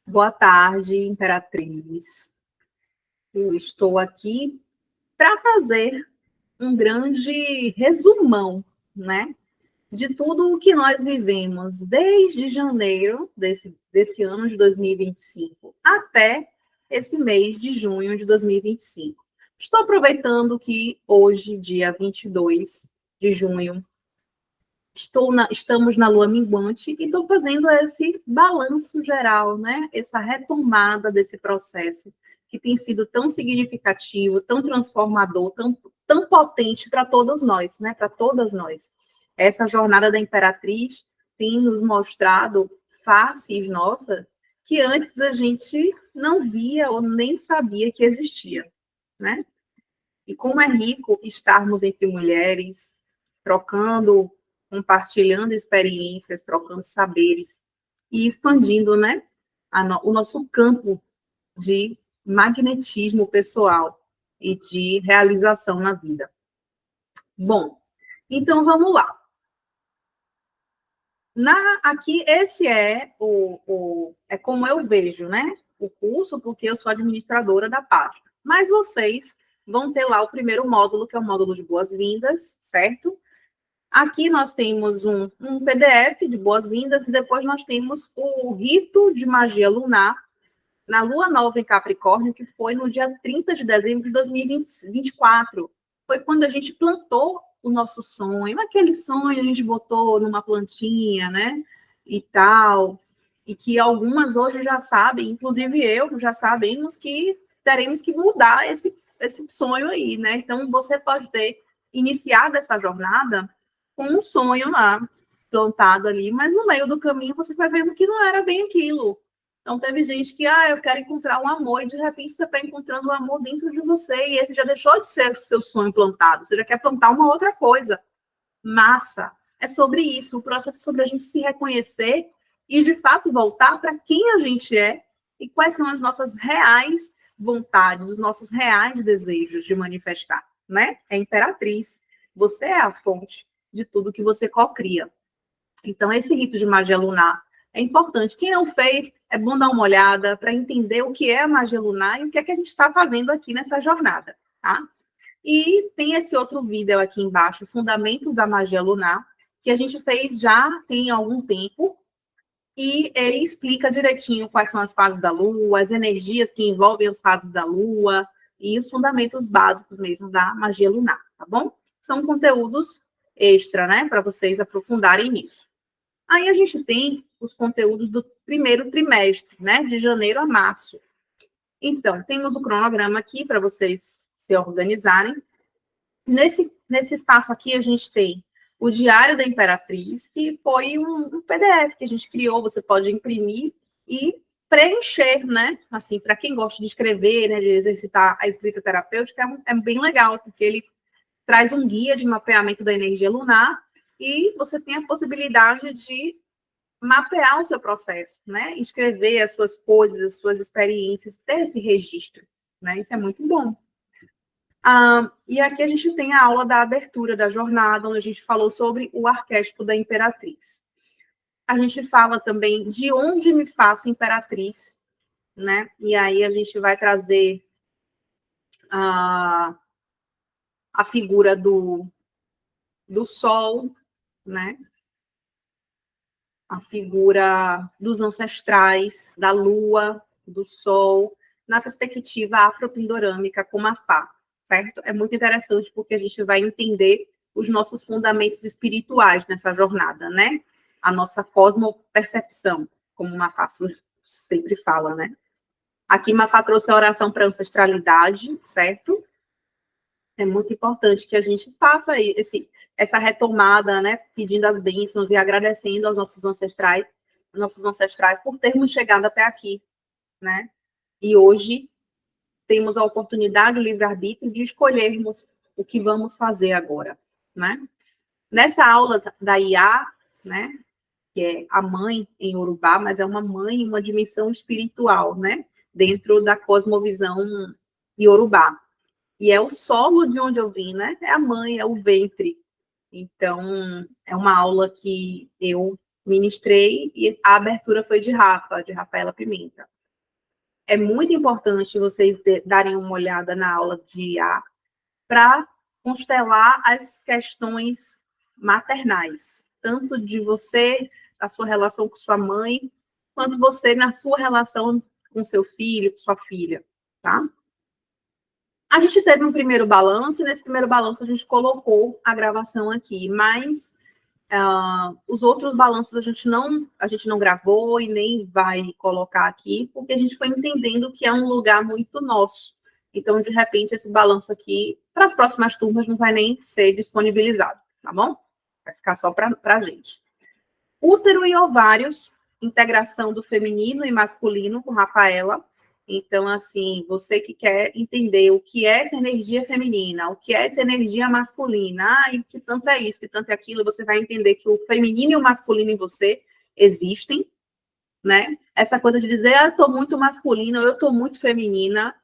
Boa tarde, Imperatriz. Eu estou aqui para fazer um grande resumão, né, de tudo o que nós vivemos desde janeiro desse ano de 2025 até esse mês de junho de 2025. Estou aproveitando que hoje, dia 22 de junho, estamos na lua minguante e estou fazendo esse balanço geral, né? Essa retomada desse processo que tem sido tão significativo, tão transformador, tão potente para todos nós, né? Para todas nós. Essa jornada da Imperatriz tem nos mostrado faces nossas que antes a gente não via ou nem sabia que existia, né? E como é rico estarmos entre mulheres, trocando, compartilhando experiências, trocando saberes e expandindo, né, o nosso campo de magnetismo pessoal e de realização na vida. Bom, então vamos lá. Aqui, esse é é como eu vejo, né? O curso, porque eu sou administradora da página. Mas vocês vão ter lá o primeiro módulo, que é o módulo de boas-vindas, certo? Aqui nós temos um PDF de boas-vindas, e depois nós temos o rito de magia lunar, na lua nova em Capricórnio, que foi no dia 30 de dezembro de 2024. Foi quando a gente plantou o nosso sonho, aquele sonho a gente botou numa plantinha, né? E tal. E que algumas hoje já sabem, inclusive eu, já sabemos que teremos que mudar esse sonho aí, né? Então, você pode ter iniciado essa jornada com um sonho lá, plantado ali, mas no meio do caminho você vai vendo que não era bem aquilo. Então, teve gente que, eu quero encontrar um amor, e de repente você está encontrando um amor dentro de você, e esse já deixou de ser o seu sonho plantado, você já quer plantar uma outra coisa. Massa! É sobre isso, o processo é sobre a gente se reconhecer e, de fato, voltar para quem a gente é e quais são as nossas reais vontades, os nossos reais desejos de manifestar, né? É Imperatriz. Você é a fonte de tudo que você cocria. Então, esse rito de magia lunar é importante. Quem não fez, é bom dar uma olhada para entender o que é a magia lunar e o que é que a gente está fazendo aqui nessa jornada, tá? E tem esse outro vídeo aqui embaixo, Fundamentos da Magia Lunar, que a gente fez já tem algum tempo, e ele explica direitinho quais são as fases da Lua, as energias que envolvem as fases da Lua, e os fundamentos básicos mesmo da magia lunar, tá bom? São conteúdos extra, né, para vocês aprofundarem nisso. Aí a gente tem os conteúdos do primeiro trimestre, né, de janeiro a março. Então, temos o cronograma aqui para vocês se organizarem. Nesse espaço aqui, a gente tem o Diário da Imperatriz, que foi um PDF que a gente criou, você pode imprimir e preencher, né? Assim, para quem gosta de escrever, né, de exercitar a escrita terapêutica, é bem legal, porque ele traz um guia de mapeamento da energia lunar e você tem a possibilidade de mapear o seu processo, né? Escrever as suas coisas, as suas experiências, ter esse registro, né? Isso é muito bom. E aqui a gente tem a aula da abertura da jornada, onde a gente falou sobre o arquétipo da Imperatriz. A gente fala também de onde me faço Imperatriz, né? E aí a gente vai trazer a figura do Sol, né? A figura dos ancestrais, da Lua, do Sol, na perspectiva afropindorâmica como a Fá, certo? É muito interessante porque a gente vai entender os nossos fundamentos espirituais nessa jornada, né? A nossa cosmopercepção, como Mafá sempre fala, né? Aqui Mafá trouxe a oração para a ancestralidade, certo? É muito importante que a gente faça essa retomada, né? Pedindo as bênçãos e agradecendo aos nossos ancestrais por termos chegado até aqui, né? E hoje temos a oportunidade, o livre-arbítrio, de escolhermos o que vamos fazer agora, né? Nessa aula da Iá, né? Que é a mãe em Urubá, mas é uma mãe em uma dimensão espiritual, né? Dentro da cosmovisão Yorubá. E é o solo de onde eu vim, né? É a mãe, é o ventre. Então, é uma aula que eu ministrei e a abertura foi de Rafaela Pimenta. É muito importante vocês darem uma olhada na aula de IA para constelar as questões maternais, tanto de você, a sua relação com sua mãe, quanto você na sua relação com seu filho, com sua filha, tá? A gente teve um primeiro balanço, e nesse primeiro balanço a gente colocou a gravação aqui, mas os outros balanços a gente não gravou e nem vai colocar aqui, porque a gente foi entendendo que é um lugar muito nosso. Então, de repente, esse balanço aqui, para as próximas turmas, não vai nem ser disponibilizado, tá bom? Vai ficar só para a gente. Útero e ovários, integração do feminino e masculino com Rafaela. Então, assim, você que quer entender o que é essa energia feminina, o que é essa energia masculina, e que tanto é isso, que tanto é aquilo, você vai entender que o feminino e o masculino em você existem, né? Essa coisa de dizer, eu estou muito masculina, eu estou muito feminina,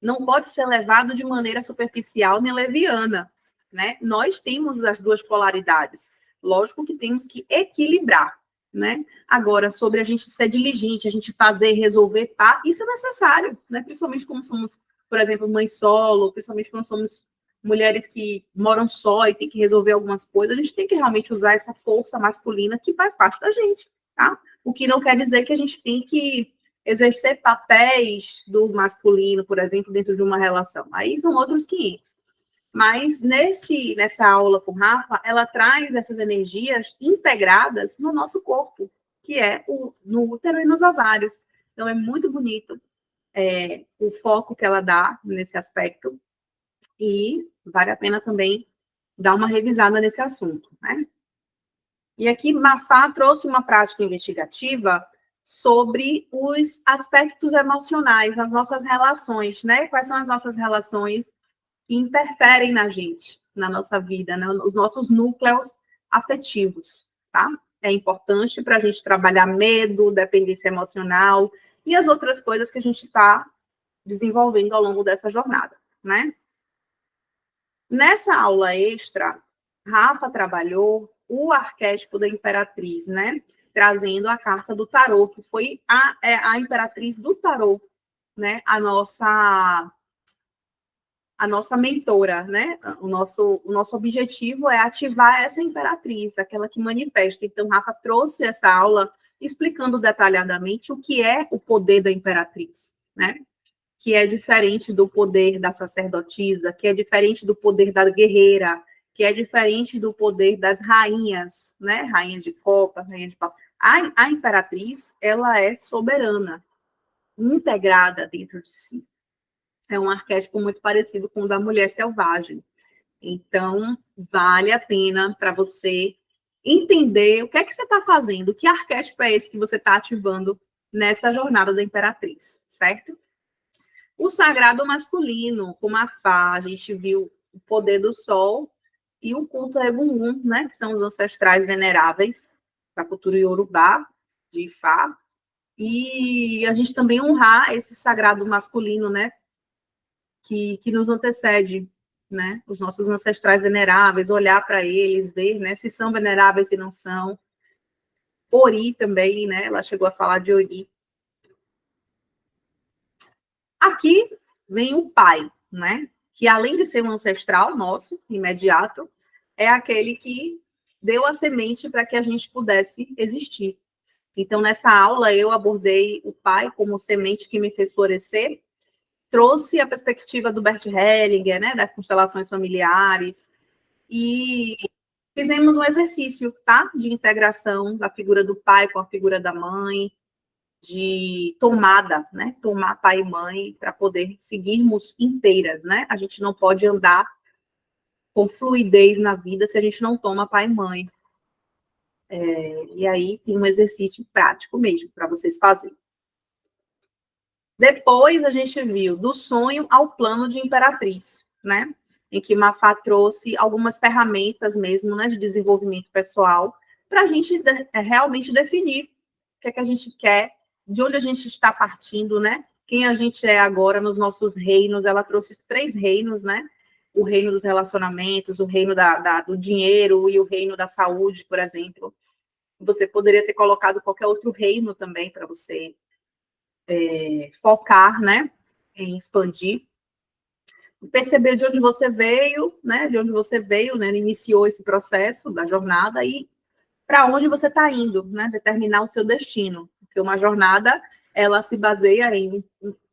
não pode ser levado de maneira superficial nem leviana, né? Nós temos as duas polaridades. Lógico que temos que equilibrar, né? Agora, sobre a gente ser diligente, a gente fazer, resolver, isso é necessário, né? Principalmente como somos, por exemplo, mãe solo, principalmente quando somos mulheres que moram só e tem que resolver algumas coisas, a gente tem que realmente usar essa força masculina que faz parte da gente, tá? O que não quer dizer que a gente tem que exercer papéis do masculino, por exemplo, dentro de uma relação. Aí são outros 500. Mas nessa aula com Rafa, ela traz essas energias integradas no nosso corpo, que é no útero e nos ovários. Então, é muito bonito o foco que ela dá nesse aspecto e vale a pena também dar uma revisada nesse assunto, né? E aqui, Mafá trouxe uma prática investigativa sobre os aspectos emocionais, as nossas relações, né? Quais são as nossas relações que interferem na gente, na nossa vida, né? Os nossos núcleos afetivos, tá? É importante para a gente trabalhar medo, dependência emocional e as outras coisas que a gente está desenvolvendo ao longo dessa jornada, né? Nessa aula extra, Rafa trabalhou o arquétipo da imperatriz, né? Trazendo a carta do tarô, que foi a imperatriz do tarô, né? A nossa mentora, né? O nosso objetivo é ativar essa imperatriz, aquela que manifesta. Então, Rafa trouxe essa aula explicando detalhadamente o que é o poder da imperatriz, né? Que é diferente do poder da sacerdotisa, que é diferente do poder da guerreira, que é diferente do poder das rainhas, né? Rainha de copa, rainha de pau. A imperatriz, ela é soberana, integrada dentro de si. É um arquétipo muito parecido com o da mulher selvagem. Então, vale a pena para você entender o que é que você está fazendo, que arquétipo é esse que você está ativando nessa jornada da imperatriz, certo? O sagrado masculino, como a Fá, a gente viu o poder do sol e o culto a Egungun, né, que são os ancestrais veneráveis da cultura iorubá, de Fá. E a gente também honrar esse sagrado masculino, né, que nos antecede, né, os nossos ancestrais veneráveis, olhar para eles, ver, né, se são veneráveis, se não são. Ori também, né, ela chegou a falar de Ori. Aqui vem o pai, né, que além de ser um ancestral nosso, imediato, é aquele que deu a semente para que a gente pudesse existir. Então, nessa aula, eu abordei o pai como semente que me fez florescer, trouxe a perspectiva do Bert Hellinger, né, das constelações familiares, e fizemos um exercício, tá, de integração da figura do pai com a figura da mãe, de tomada, né, tomar pai e mãe para poder seguirmos inteiras, né, a gente não pode andar com fluidez na vida se a gente não toma pai e mãe. E aí tem um exercício prático mesmo para vocês fazerem. Depois a gente viu do sonho ao plano de imperatriz, né? Em que Mafá trouxe algumas ferramentas mesmo, né, de desenvolvimento pessoal, para a gente realmente definir o que é que a gente quer, de onde a gente está partindo, né? Quem a gente é agora nos nossos reinos. Ela trouxe os 3 reinos, né? o reino dos relacionamentos, o reino do dinheiro e o reino da saúde, por exemplo. Você poderia ter colocado qualquer outro reino também para você focar, né, em expandir. Perceber de onde você veio, né, iniciou esse processo da jornada e para onde você está indo, né, determinar o seu destino. Porque uma jornada, ela se baseia em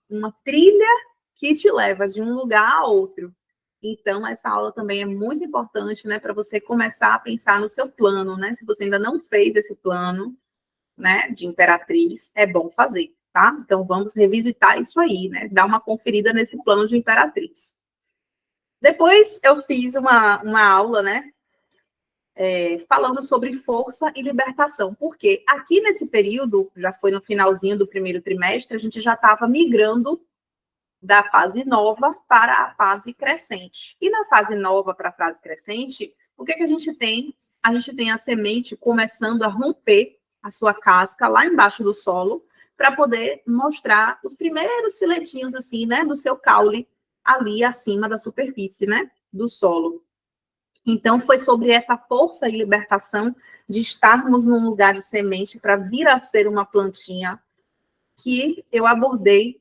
uma trilha que te leva de um lugar a outro. Então, essa aula também é muito importante, né, para você começar a pensar no seu plano, né? Se você ainda não fez esse plano, né, de Imperatriz, é bom fazer, tá? Então, vamos revisitar isso aí, né? Dar uma conferida nesse plano de Imperatriz. Depois, eu fiz uma aula, né, falando sobre força e libertação, porque aqui nesse período, já foi no finalzinho do primeiro trimestre, a gente já estava migrando da fase nova para a fase crescente. E na fase nova para a fase crescente, o que a gente tem? A gente tem a semente começando a romper a sua casca lá embaixo do solo, para poder mostrar os primeiros filetinhos, assim, né, do seu caule ali acima da superfície, né, do solo. Então, foi sobre essa força e libertação de estarmos num lugar de semente para vir a ser uma plantinha que eu abordei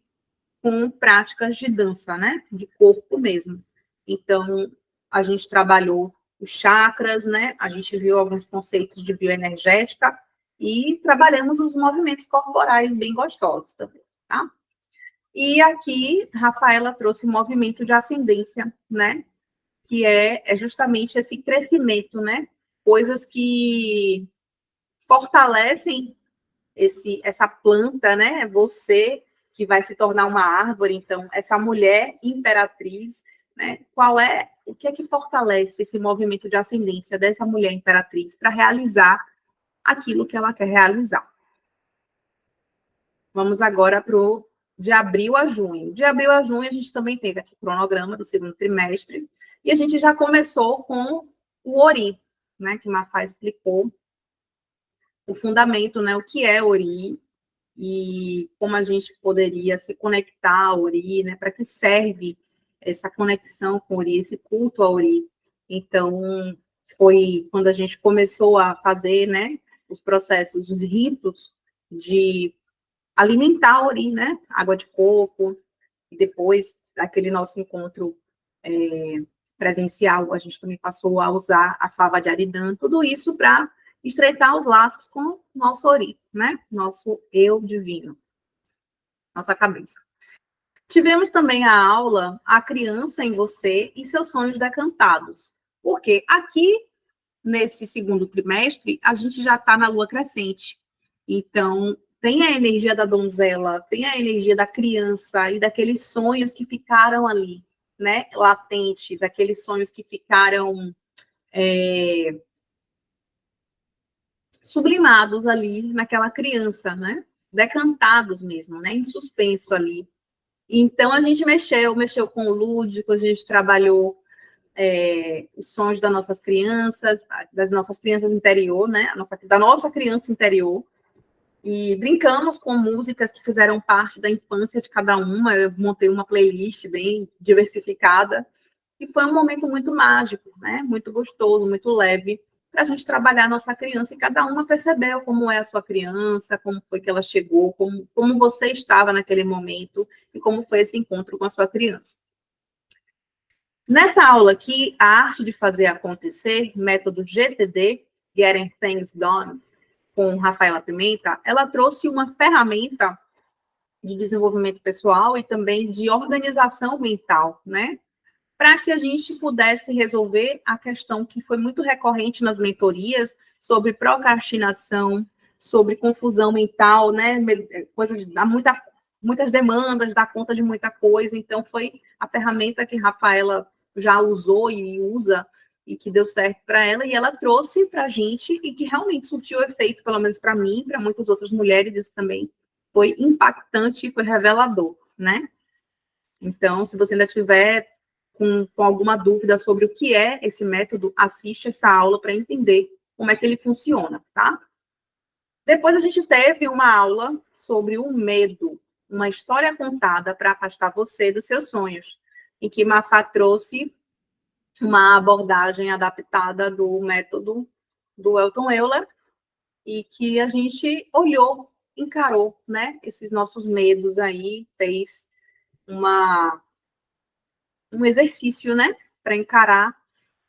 com práticas de dança, né? De corpo mesmo. Então, a gente trabalhou os chakras, né? A gente viu alguns conceitos de bioenergética e trabalhamos os movimentos corporais bem gostosos também, tá? E aqui, Rafaela trouxe movimento de ascendência, né? Que é justamente esse crescimento, né? Coisas que fortalecem essa planta, né? Você que vai se tornar uma árvore, então, essa mulher imperatriz, né? O que é que fortalece esse movimento de ascendência dessa mulher imperatriz para realizar aquilo que ela quer realizar? Vamos agora para o de abril a junho. De abril a junho, a gente também teve aqui o cronograma do segundo trimestre, e a gente já começou com o Ori, né? Que Mafá explicou o fundamento, né? O que é Ori, e como a gente poderia se conectar a Ori, né? Para que serve essa conexão com Ori, esse culto a Ori. Então, foi quando a gente começou a fazer, né, os processos, os ritos de alimentar a Ori, né? Água de coco, e depois daquele nosso encontro presencial, a gente também passou a usar a fava de Aridã, tudo isso para estreitar os laços com o nosso Ori, né? Nosso eu divino, nossa cabeça. Tivemos também a aula A Criança em Você e Seus Sonhos Decantados, porque aqui, nesse segundo trimestre, a gente já está na lua crescente. Então, tem a energia da donzela, tem a energia da criança e daqueles sonhos que ficaram ali, né, latentes, aqueles sonhos que ficaram sublimados ali naquela criança, né, decantados mesmo, né, em suspenso ali. Então, a gente mexeu com o lúdico, a gente trabalhou os sonhos das nossas crianças interior, né, da nossa criança interior, e brincamos com músicas que fizeram parte da infância de cada uma. Eu montei uma playlist bem diversificada, e foi um momento muito mágico, né? Muito gostoso, muito leve, para a gente trabalhar a nossa criança, e cada uma percebeu como é a sua criança, como foi que ela chegou, como você estava naquele momento, e como foi esse encontro com a sua criança. Nessa aula aqui, a arte de fazer acontecer, método GTD, Getting Things Done, com Rafaela Pimenta, ela trouxe uma ferramenta de desenvolvimento pessoal e também de organização mental, né? Para que a gente pudesse resolver a questão que foi muito recorrente nas mentorias sobre procrastinação, sobre confusão mental, né? Coisa dá muitas demandas, dá conta de muita coisa. Então, foi a ferramenta que Rafaela já usou e usa e que deu certo para ela, e ela trouxe para a gente e que realmente surtiu efeito, pelo menos para mim, para muitas outras mulheres, isso também foi impactante e foi revelador, né? Então, se você ainda tiver com alguma dúvida sobre o que é esse método, assiste essa aula para entender como é que ele funciona, tá? Depois a gente teve uma aula sobre o medo, uma história contada para afastar você dos seus sonhos, em que Mafá trouxe uma abordagem adaptada do método do Elton Euler, e que a gente olhou, encarou, né, esses nossos medos aí, fez um exercício, né, para encarar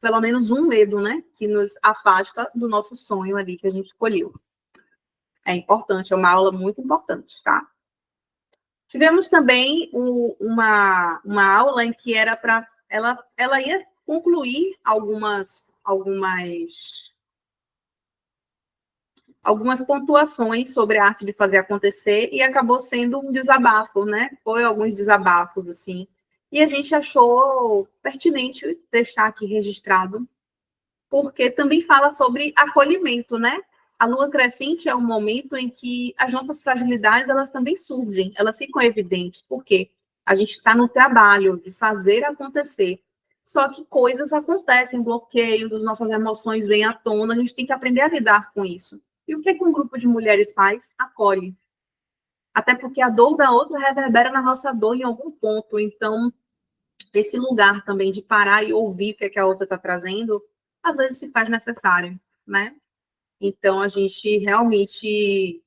pelo menos um medo, né, que nos afasta do nosso sonho ali que a gente escolheu. É importante, é uma aula muito importante, tá? Tivemos também uma aula em que era para ela ia concluir algumas pontuações sobre a arte de fazer acontecer e acabou sendo um desabafo, né? Foi alguns desabafos, assim. E a gente achou pertinente deixar aqui registrado, porque também fala sobre acolhimento, né? A lua crescente é um momento em que as nossas fragilidades, elas também surgem, elas ficam evidentes, porque a gente está no trabalho de fazer acontecer. Só que coisas acontecem, bloqueios, as nossas emoções vêm à tona, a gente tem que aprender a lidar com isso. E o que um grupo de mulheres faz? Acolhe. Até porque a dor da outra reverbera na nossa dor em algum ponto. Então, esse lugar também de parar e ouvir o que a outra está trazendo, às vezes se faz necessário, né? Então, a gente realmente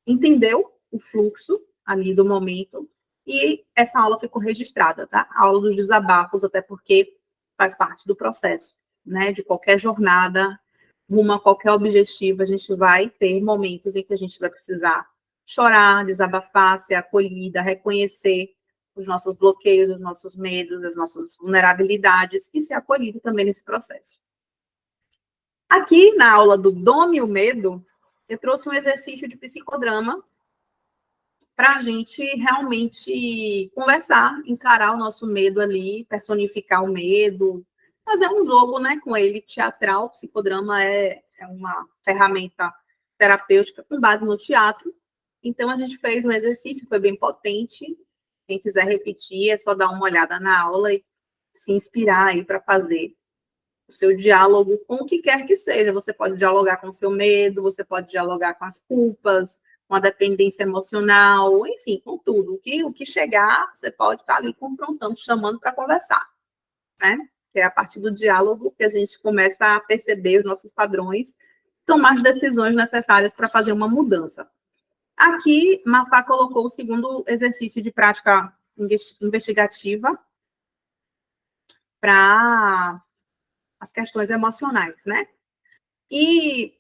entendeu o fluxo ali do momento e essa aula ficou registrada, tá? A aula dos desabafos, até porque faz parte do processo, né? De qualquer jornada, rumo a qualquer objetivo, a gente vai ter momentos em que a gente vai precisar chorar, desabafar, ser acolhida, reconhecer os nossos bloqueios, os nossos medos, as nossas vulnerabilidades e ser acolhido também nesse processo. Aqui, na aula do Dome o Medo, eu trouxe um exercício de psicodrama para a gente realmente conversar, encarar o nosso medo ali, personificar o medo, fazer um jogo, né, com ele, teatral. O psicodrama é uma ferramenta terapêutica com base no teatro. Então, a gente fez um exercício, foi bem potente. Quem quiser repetir, é só dar uma olhada na aula e se inspirar aí para fazer o seu diálogo com o que quer que seja. Você pode dialogar com o seu medo, você pode dialogar com as culpas, com a dependência emocional, enfim, com tudo. O que chegar, você pode estar ali confrontando, chamando para conversar, né? Que é a partir do diálogo que a gente começa a perceber os nossos padrões, tomar as decisões necessárias para fazer uma mudança. Aqui, Mafá colocou o segundo exercício de prática investigativa para as questões emocionais, né? E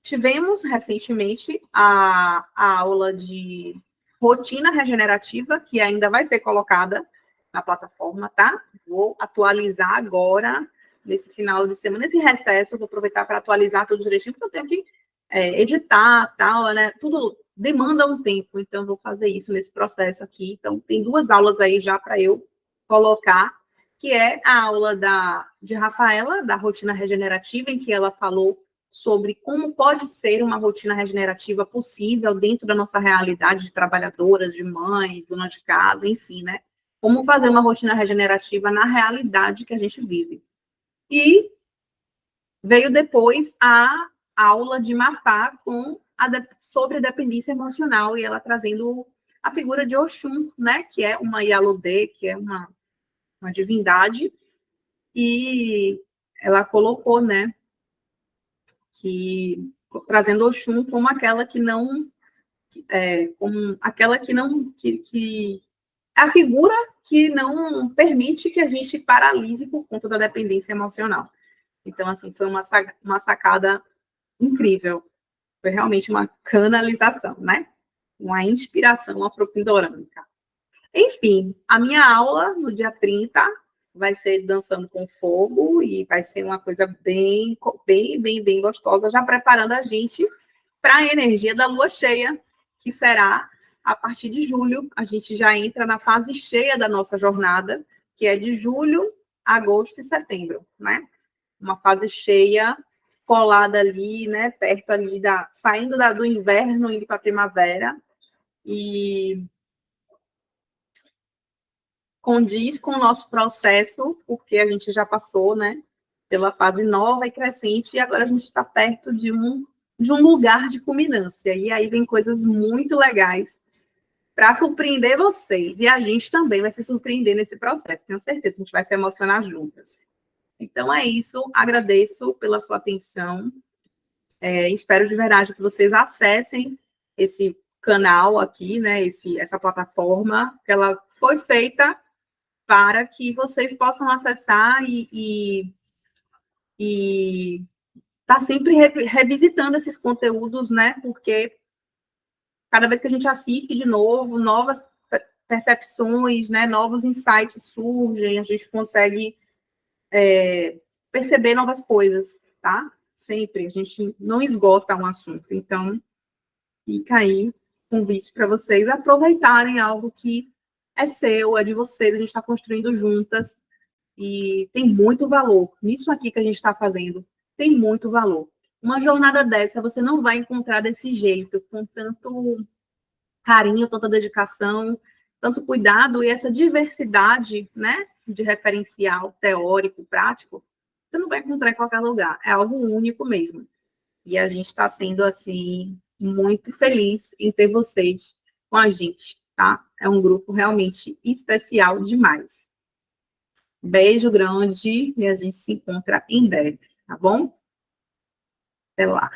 tivemos recentemente a aula de rotina regenerativa, que ainda vai ser colocada na plataforma, tá? Vou atualizar agora, nesse final de semana, nesse recesso, vou aproveitar para atualizar tudo direitinho, porque eu tenho que editar, tal, né? Tudo demanda um tempo, então vou fazer isso nesse processo aqui. Então, tem 2 aulas aí já para eu colocar, que é a aula de Rafaela, da rotina regenerativa, em que ela falou sobre como pode ser uma rotina regenerativa possível dentro da nossa realidade de trabalhadoras, de mães, dona de casa, enfim, né? Como fazer uma rotina regenerativa na realidade que a gente vive. E veio depois a aula de Mafá sobre a dependência emocional, e ela trazendo a figura de Oxum, né? Que é uma Yalodê, que é uma divindade, e ela colocou, né, que trazendo Oxum como aquela que não como aquela que não que a figura que não permite que a gente paralise por conta da dependência emocional. Então, assim, foi uma sacada incrível. Foi realmente uma canalização, né? Uma inspiração afropindorâmica. Enfim, a minha aula no dia 30 vai ser Dançando com Fogo e vai ser uma coisa bem, bem, bem, bem gostosa, já preparando a gente para a energia da lua cheia, que será a partir de julho. A gente já entra na fase cheia da nossa jornada, que é de julho, agosto e setembro, né? Uma fase cheia, colada ali, né? Perto ali saindo do inverno, indo para a primavera, e condiz com o nosso processo, porque a gente já passou, né, pela fase nova e crescente, e agora a gente está perto de um lugar de culminância. E aí vem coisas muito legais para surpreender vocês. E a gente também vai se surpreender nesse processo, tenho certeza, a gente vai se emocionar juntas. Então é isso, agradeço pela sua atenção. Espero de verdade que vocês acessem esse canal aqui, né? Essa plataforma, que ela foi feita para que vocês possam acessar e tá sempre revisitando esses conteúdos, né? Porque cada vez que a gente assiste de novo, novas percepções, né? Novos insights surgem, a gente consegue perceber novas coisas, tá? Sempre, a gente não esgota um assunto. Então, fica aí convite para vocês aproveitarem algo que é seu, é de vocês, a gente está construindo juntas e tem muito valor. Nisso aqui que a gente está fazendo, tem muito valor. Uma jornada dessa você não vai encontrar desse jeito, com tanto carinho, tanta dedicação, tanto cuidado e essa diversidade, né, de referencial teórico, prático, você não vai encontrar em qualquer lugar. É algo único mesmo. E a gente está sendo, assim, muito feliz em ter vocês com a gente, tá? É um grupo realmente especial demais. Beijo grande e a gente se encontra em breve, tá bom? Até lá.